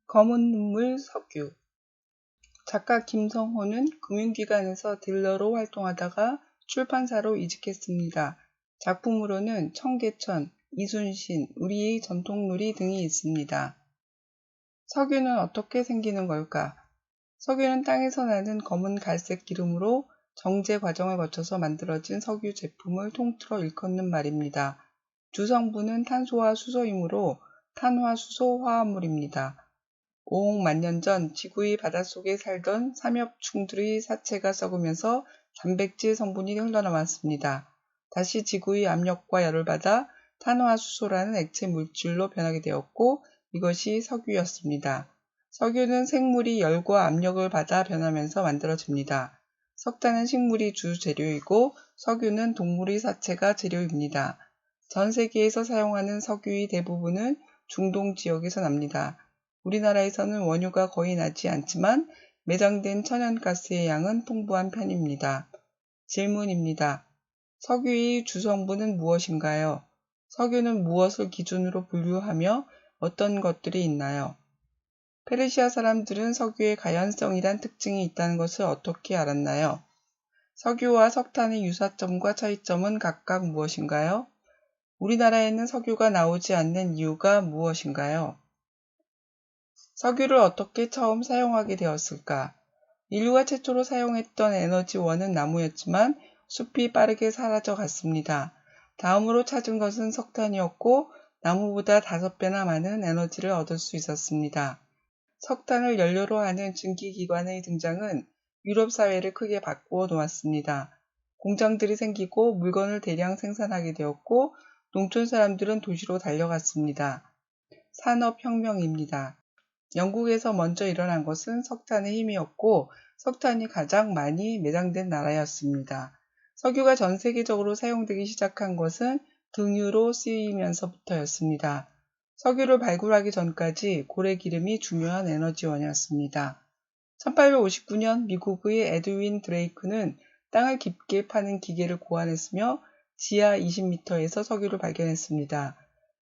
검은 눈물 석유. 작가 김성호는 금융기관에서 딜러로 활동하다가 출판사로 이직했습니다. 작품으로는 청계천, 이순신, 우리의 전통놀이 등이 있습니다. 석유는 어떻게 생기는 걸까? 석유는 땅에서 나는 검은 갈색 기름으로 정제 과정을 거쳐서 만들어진 석유 제품을 통틀어 일컫는 말입니다. 주성분은 탄소와 수소이므로 탄화수소 화합물입니다. 5억 만년 전 지구의 바닷속에 살던 삼엽충들의 사체가 썩으면서 단백질 성분이 흘러나왔습니다. 다시 지구의 압력과 열을 받아 탄화수소라는 액체 물질로 변하게 되었고 이것이 석유였습니다. 석유는 생물이 열과 압력을 받아 변하면서 만들어집니다. 석탄은 식물이 주 재료이고 석유는 동물의 사체가 재료입니다. 전 세계에서 사용하는 석유의 대부분은 중동 지역에서 납니다. 우리나라에서는 원유가 거의 나지 않지만 매장된 천연가스의 양은 풍부한 편입니다. 질문입니다. 석유의 주성분은 무엇인가요? 석유는 무엇을 기준으로 분류하며 어떤 것들이 있나요? 페르시아 사람들은 석유에 가연성이란 특징이 있다는 것을 어떻게 알았나요? 석유와 석탄의 유사점과 차이점은 각각 무엇인가요? 우리나라에는 석유가 나오지 않는 이유가 무엇인가요? 석유를 어떻게 처음 사용하게 되었을까? 인류가 최초로 사용했던 에너지원은 나무였지만 숲이 빠르게 사라져 갔습니다. 다음으로 찾은 것은 석탄이었고 나무보다 5배나 많은 에너지를 얻을 수 있었습니다. 석탄을 연료로 하는 증기기관의 등장은 유럽 사회를 크게 바꾸어 놓았습니다. 공장들이 생기고 물건을 대량 생산하게 되었고 농촌 사람들은 도시로 달려갔습니다. 산업혁명입니다. 영국에서 먼저 일어난 것은 석탄의 힘이었고 석탄이 가장 많이 매장된 나라였습니다. 석유가 전 세계적으로 사용되기 시작한 것은 등유로 쓰이면서부터였습니다. 석유를 발굴하기 전까지 고래기름이 중요한 에너지원이었습니다. 1859년 미국의 에드윈 드레이크는 땅을 깊게 파는 기계를 고안했으며 지하 20m에서 석유를 발견했습니다.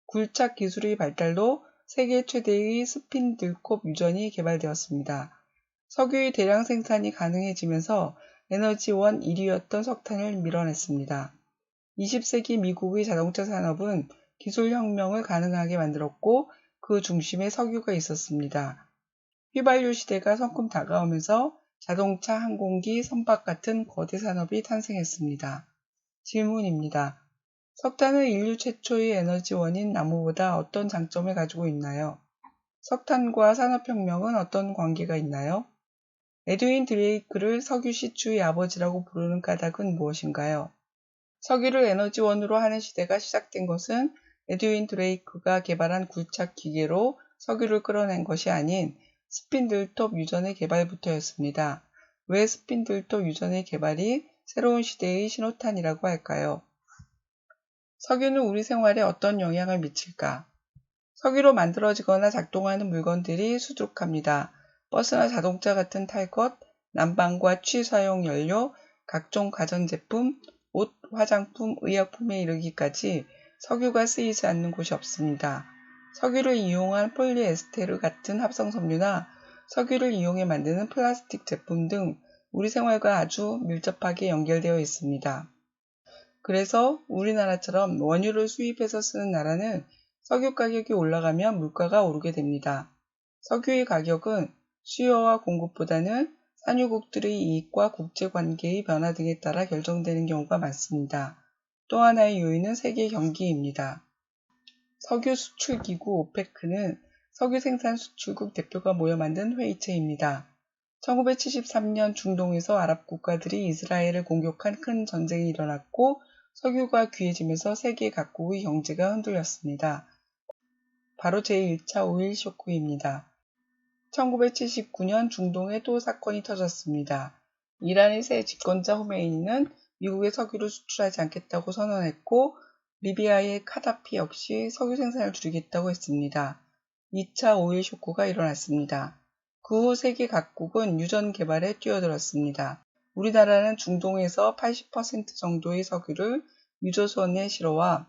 굴착 기술의 발달로 세계 최대의 스핀들콥 유전이 개발되었습니다. 석유의 대량 생산이 가능해지면서 에너지원 1위였던 석탄을 밀어냈습니다. 20세기 미국의 자동차 산업은 기술혁명을 가능하게 만들었고 그 중심에 석유가 있었습니다. 휘발유 시대가 성큼 다가오면서 자동차, 항공기, 선박 같은 거대 산업이 탄생했습니다. 질문입니다. 석탄은 인류 최초의 에너지원인 나무보다 어떤 장점을 가지고 있나요? 석탄과 산업혁명은 어떤 관계가 있나요? 에드윈 드레이크를 석유 시추의 아버지라고 부르는 까닭은 무엇인가요? 석유를 에너지원으로 하는 시대가 시작된 것은 에드윈 드레이크가 개발한 굴착 기계로 석유를 끌어낸 것이 아닌 스핀들톱 유전의 개발부터였습니다. 왜 스핀들톱 유전의 개발이 새로운 시대의 신호탄이라고 할까요? 석유는 우리 생활에 어떤 영향을 미칠까? 석유로 만들어지거나 작동하는 물건들이 수두룩합니다. 버스나 자동차 같은 탈 것, 난방과 취 사용 연료, 각종 가전제품, 옷, 화장품, 의약품에 이르기까지 석유가 쓰이지 않는 곳이 없습니다. 석유를 이용한 폴리에스테르 같은 합성섬유나 석유를 이용해 만드는 플라스틱 제품 등 우리 생활과 아주 밀접하게 연결되어 있습니다. 그래서 우리나라처럼 원유를 수입해서 쓰는 나라는 석유 가격이 올라가면 물가가 오르게 됩니다. 석유의 가격은 수요와 공급보다는 산유국들의 이익과 국제관계의 변화 등에 따라 결정되는 경우가 많습니다. 또 하나의 요인은 세계 경기입니다. 석유 수출기구 오페크는 석유 생산 수출국 대표가 모여 만든 회의체입니다. 1973년 중동에서 아랍 국가들이 이스라엘을 공격한 큰 전쟁이 일어났고 석유가 귀해지면서 세계 각국의 경제가 흔들렸습니다. 바로 제1차 오일 쇼크입니다. 1979년 중동에 또 사건이 터졌습니다. 이란의 새 집권자 호메이니는 미국에 석유를 수출하지 않겠다고 선언했고 리비아의 카다피 역시 석유 생산을 줄이겠다고 했습니다. 2차 오일 쇼크가 일어났습니다. 그 후 세계 각국은 유전 개발에 뛰어들었습니다. 우리나라는 중동에서 80% 정도의 석유를 유조선에 실어와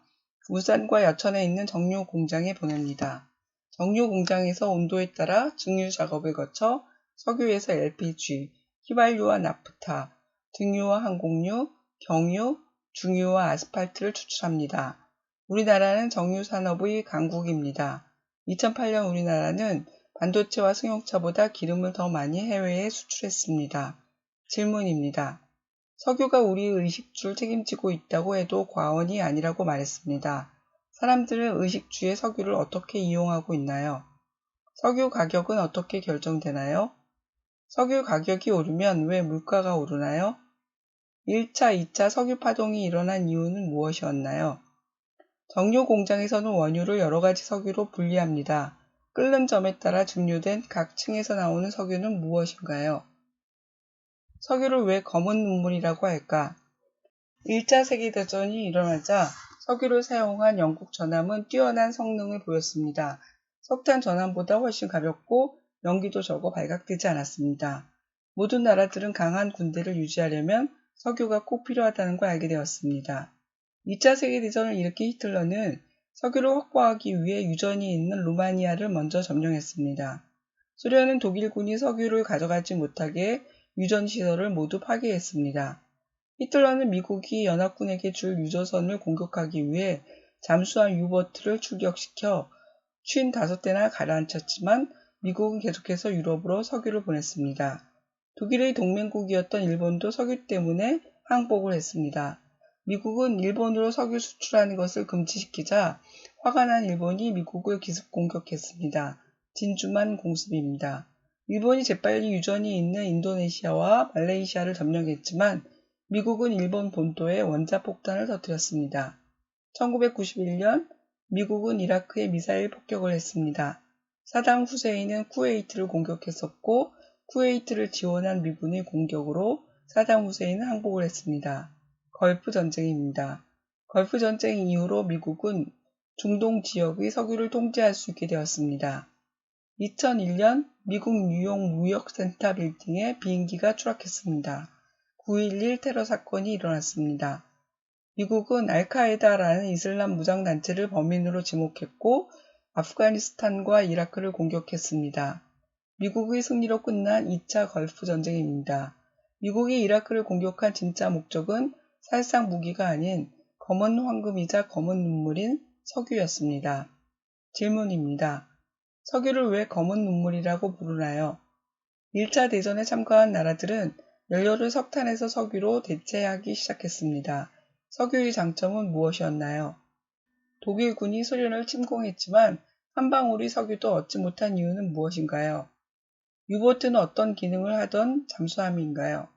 울산과 여천에 있는 정유 공장에 보냅니다. 정유 공장에서 온도에 따라 증유 작업을 거쳐 석유에서 LPG, 휘발유와 나프타, 등유와 항공유, 경유, 중유와 아스팔트를 추출합니다. 우리나라는 정유 산업의 강국입니다. 2008년 우리나라는 반도체와 승용차보다 기름을 더 많이 해외에 수출했습니다. 질문입니다. 석유가 우리의 의식주를 책임지고 있다고 해도 과언이 아니라고 말했습니다. 사람들은 의식주의 석유를 어떻게 이용하고 있나요? 석유 가격은 어떻게 결정되나요? 석유 가격이 오르면 왜 물가가 오르나요? 1차, 2차 석유 파동이 일어난 이유는 무엇이었나요? 정유 공장에서는 원유를 여러 가지 석유로 분리합니다. 끓는 점에 따라 증류된 각 층에서 나오는 석유는 무엇인가요? 석유를 왜 검은 눈물이라고 할까? 1차 세계대전이 일어나자 석유를 사용한 영국 전함은 뛰어난 성능을 보였습니다. 석탄 전함보다 훨씬 가볍고 연기도 적어 발각되지 않았습니다. 모든 나라들은 강한 군대를 유지하려면 석유가 꼭 필요하다는 걸 알게 되었습니다. 2차 세계대전을 일으킨 히틀러는 석유를 확보하기 위해 유전이 있는 루마니아를 먼저 점령했습니다. 소련은 독일군이 석유를 가져가지 못하게 유전시설을 모두 파괴했습니다. 히틀러는 미국이 연합군에게 줄 유조선을 공격하기 위해 잠수함 유보트를 출격시켜 55대나 가라앉혔지만 미국은 계속해서 유럽으로 석유를 보냈습니다. 독일의 동맹국이었던 일본도 석유 때문에 항복을 했습니다. 미국은 일본으로 석유 수출하는 것을 금지시키자 화가 난 일본이 미국을 기습 공격했습니다. 진주만 공습입니다. 일본이 재빨리 유전이 있는 인도네시아와 말레이시아를 점령했지만 미국은 일본 본토에 원자폭탄을 터뜨렸습니다. 1991년 미국은 이라크에 미사일 폭격을 했습니다. 사담 후세인은 쿠웨이트를 공격했었고 쿠웨이트를 지원한 미군의 공격으로 사담 후세인은 항복을 했습니다. 걸프 전쟁입니다. 걸프 전쟁 이후로 미국은 중동 지역의 석유를 통제할 수 있게 되었습니다. 2001년 미국 뉴욕 무역센터 빌딩에 비행기가 추락했습니다. 9.11 테러 사건이 일어났습니다. 미국은 알카에다라는 이슬람 무장단체를 범인으로 지목했고 아프가니스탄과 이라크를 공격했습니다. 미국의 승리로 끝난 2차 걸프 전쟁입니다. 미국이 이라크를 공격한 진짜 목적은 사실상 무기가 아닌 검은 황금이자 검은 눈물인 석유였습니다. 질문입니다. 석유를 왜 검은 눈물이라고 부르나요? 1차 대전에 참가한 나라들은 연료를 석탄에서 석유로 대체하기 시작했습니다. 석유의 장점은 무엇이었나요? 독일군이 소련을 침공했지만 한 방울의 석유도 얻지 못한 이유는 무엇인가요? 유보트는 어떤 기능을 하던 잠수함인가요?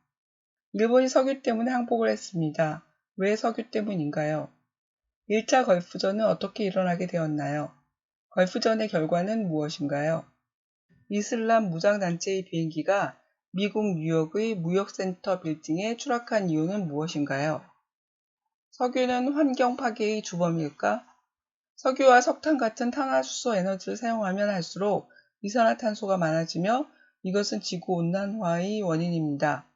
일본이 석유 때문에 항복을 했습니다. 왜 석유 때문인가요? 1차 걸프전은 어떻게 일어나게 되었나요? 걸프전의 결과는 무엇인가요? 이슬람 무장단체의 비행기가 미국 뉴욕의 무역센터 빌딩에 추락한 이유는 무엇인가요? 석유는 환경 파괴의 주범일까? 석유와 석탄 같은 탄화수소 에너지를 사용하면 할수록 이산화탄소가 많아지며 이것은 지구온난화의 원인입니다.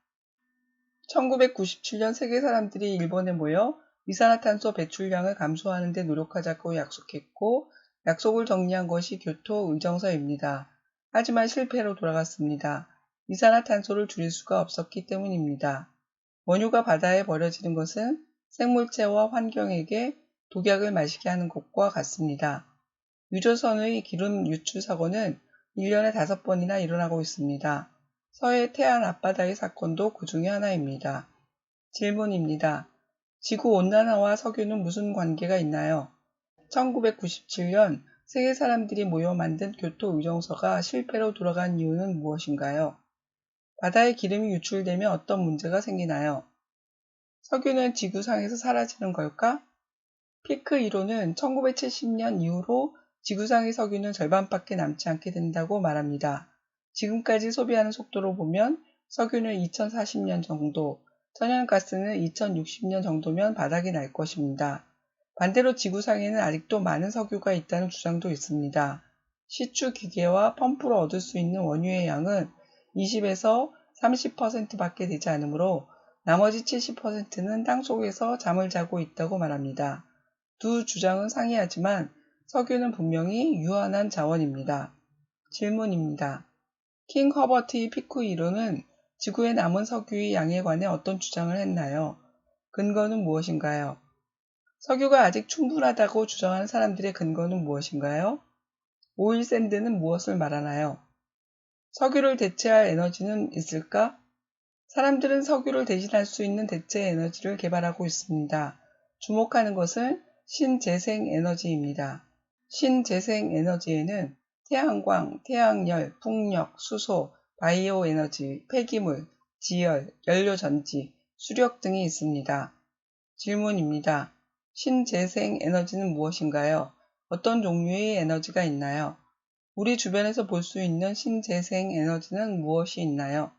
1997년 세계 사람들이 일본에 모여 이산화탄소 배출량을 감소하는 데 노력하자고 약속했고 약속을 정리한 것이 교토 의정서입니다. 하지만 실패로 돌아갔습니다. 이산화탄소를 줄일 수가 없었기 때문입니다. 원유가 바다에 버려지는 것은 생물체와 환경에게 독약을 마시게 하는 것과 같습니다. 유조선의 기름 유출 사고는 1년에 5번이나 일어나고 있습니다. 서해 태안 앞바다의 사건도 그 중에 하나입니다. 질문입니다. 지구온난화와 석유는 무슨 관계가 있나요? 1997년 세계 사람들이 모여 만든 교토 의정서가 실패로 돌아간 이유는 무엇인가요? 바다에 기름이 유출되면 어떤 문제가 생기나요? 석유는 지구상에서 사라지는 걸까? 피크 이론은 1970년 이후로 지구상의 석유는 절반밖에 남지 않게 된다고 말합니다. 지금까지 소비하는 속도로 보면 석유는 2040년 정도, 천연가스는 2060년 정도면 바닥이 날 것입니다. 반대로 지구상에는 아직도 많은 석유가 있다는 주장도 있습니다. 시추 기계와 펌프로 얻을 수 있는 원유의 양은 20에서 30%밖에 되지 않으므로 나머지 70%는 땅속에서 잠을 자고 있다고 말합니다. 두 주장은 상이하지만 석유는 분명히 유한한 자원입니다. 질문입니다. 킹 허버트 피쿠이로는 지구에 남은 석유의 양에 관해 어떤 주장을 했나요? 근거는 무엇인가요? 석유가 아직 충분하다고 주장하는 사람들의 근거는 무엇인가요? 오일 샌드는 무엇을 말하나요? 석유를 대체할 에너지는 있을까? 사람들은 석유를 대신할 수 있는 대체 에너지를 개발하고 있습니다. 주목하는 것은 신재생 에너지입니다. 신재생 에너지에는 태양광, 태양열, 풍력, 수소, 바이오 에너지, 폐기물, 지열, 연료전지, 수력 등이 있습니다. 질문입니다. 신재생 에너지는 무엇인가요? 어떤 종류의 에너지가 있나요? 우리 주변에서 볼 수 있는 신재생 에너지는 무엇이 있나요?